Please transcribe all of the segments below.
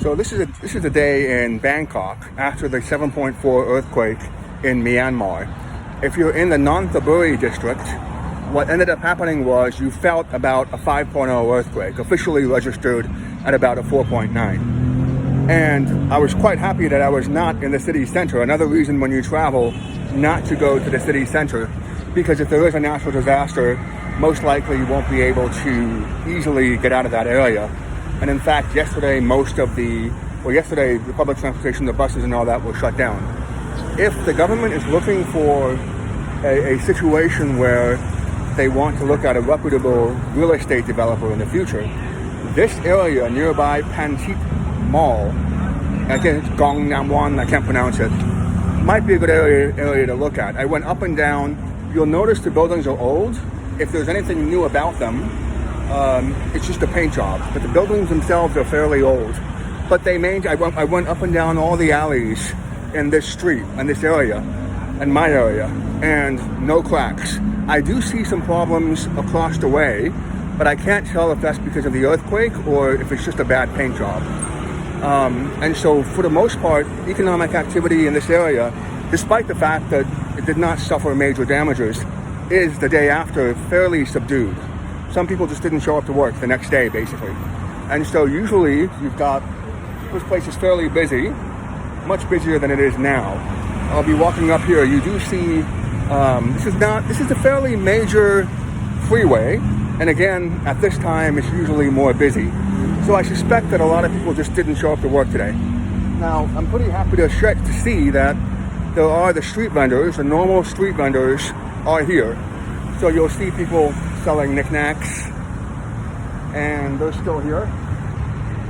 So this is a day in Bangkok after the 7.4 earthquake in Myanmar. If you're in the Nonthaburi district, what ended up happening was you felt about a 5.0 earthquake, officially registered at about a 4.9. And I was quite happy that I was not in the city center. Another reason when you travel not to go to the city center, because if there is a natural disaster, most likely you won't be able to easily get out of that area. And in fact, yesterday the public transportation, the buses and all that were shut down. If the government is looking for a situation where they want to look at a reputable real estate developer in the future, this area nearby Panchit Mall, again it's Gongnam-won, I can't pronounce it, might be a good area to look at. I went up and down. You'll notice the buildings are old. If there's anything new about them, it's just a paint job, but the buildings themselves are fairly old. But I went up and down all the alleys in this street, in this area, in my area, and no cracks. I do see some problems across the way, but I can't tell if that's because of the earthquake or if it's just a bad paint job. And so for the most part, economic activity in this area, despite the fact that it did not suffer major damages, is the day after fairly subdued. Some people just didn't show up to work the next day, basically. And so usually you've got, this place is fairly busy, much busier than it is now. I'll be walking up here. You do see, this is a fairly major freeway. And again, at this time, it's usually more busy. So I suspect that a lot of people just didn't show up to work today. Now, I'm pretty happy to see that there are the street vendors, the normal street vendors are here. So you'll see people selling knickknacks, and they're still here.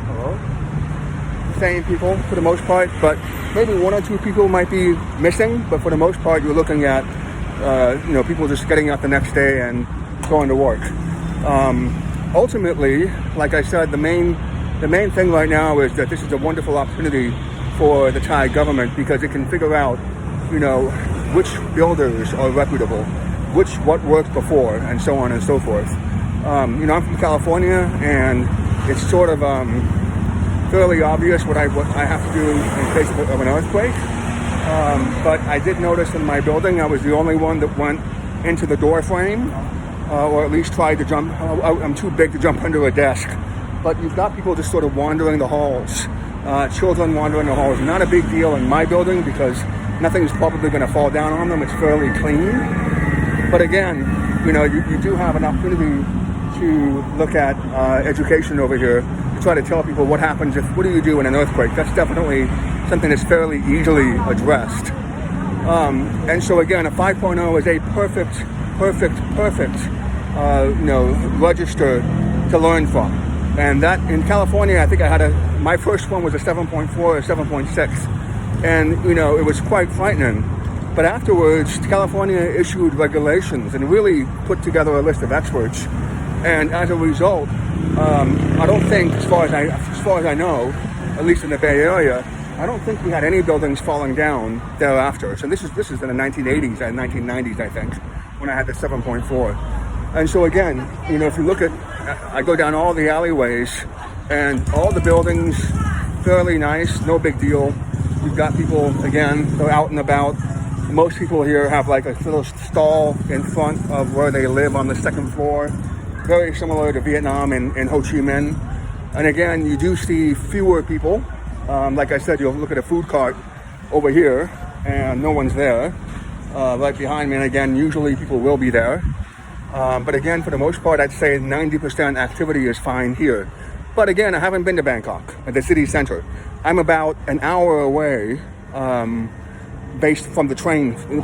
Hello. Same people for the most part, but maybe one or two people might be missing. But for the most part, you're looking at people just getting up the next day and going to work. Ultimately, like I said, the main thing right now is that this is a wonderful opportunity for the Thai government because it can figure out, which builders are reputable, what worked before, and so on and so forth. I'm from California, and it's sort of fairly obvious what I have to do in case of an earthquake. But I did notice in my building I was the only one that went into the door frame, or at least tried to jump. I'm too big to jump under a desk. But you've got people just sort of wandering the halls, children wandering the halls. Not a big deal in my building because nothing's probably going to fall down on them. It's fairly clean. But again, you do have an opportunity to look at education over here to try to tell people what happens what do you do in an earthquake. That's definitely something that's fairly easily addressed. And so again, a 5.0 is a perfect register to learn from. And that in California, I think my first one was a 7.4 or 7.6. And, it was quite frightening. But afterwards, California issued regulations and really put together a list of experts. And as a result, I don't think, as far as I know, at least in the Bay Area, I don't think we had any buildings falling down thereafter. So this is in the 1980s and 1990s, I think, when I had the 7.4. And so again, if you look at, I go down all the alleyways, and all the buildings fairly nice, no big deal. You've got people, again, they're out and about. Most people here have like a little stall in front of where they live on the second floor. Very similar to Vietnam and Ho Chi Minh. And again, you do see fewer people. Like I said, you'll look at a food cart over here and no one's there. Right behind me, and again, usually people will be there. But again, for the most part, I'd say 90% activity is fine here. But again, I haven't been to Bangkok, at the city center. I'm about an hour away, based from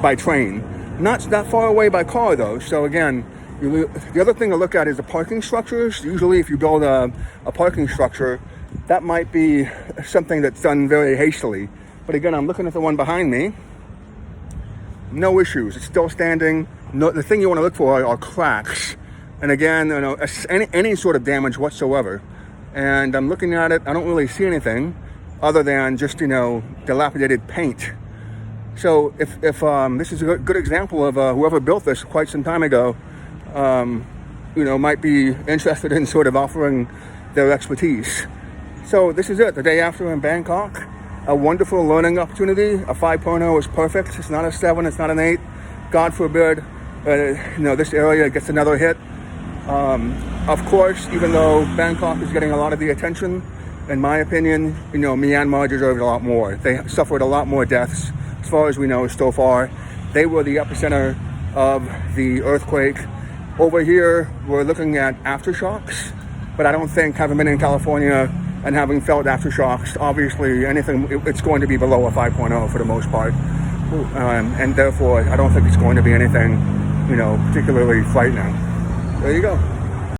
by train. Not that far away by car though. So again, the other thing to look at is the parking structures. Usually if you build a parking structure, that might be something that's done very hastily. But again, I'm looking at the one behind me. No issues, it's still standing. No, the thing you want to look for are cracks. And again, any sort of damage whatsoever. And I'm looking at it, I don't really see anything other than just, dilapidated paint. So if this is a good example of whoever built this quite some time ago, might be interested in sort of offering their expertise. So this is it, the day after in Bangkok. A wonderful learning opportunity. A 5.0 is perfect. It's not a 7, it's not an 8. God forbid, this area gets another hit. Of course, even though Bangkok is getting a lot of the attention, in my opinion, Myanmar deserved a lot more. They suffered a lot more deaths, as far as we know so far. They were the epicenter of the earthquake. Over here, we're looking at aftershocks, but I don't think, having been in California and having felt aftershocks, obviously it's going to be below a 5.0 for the most part. And therefore, I don't think it's going to be anything, particularly frightening. There you go.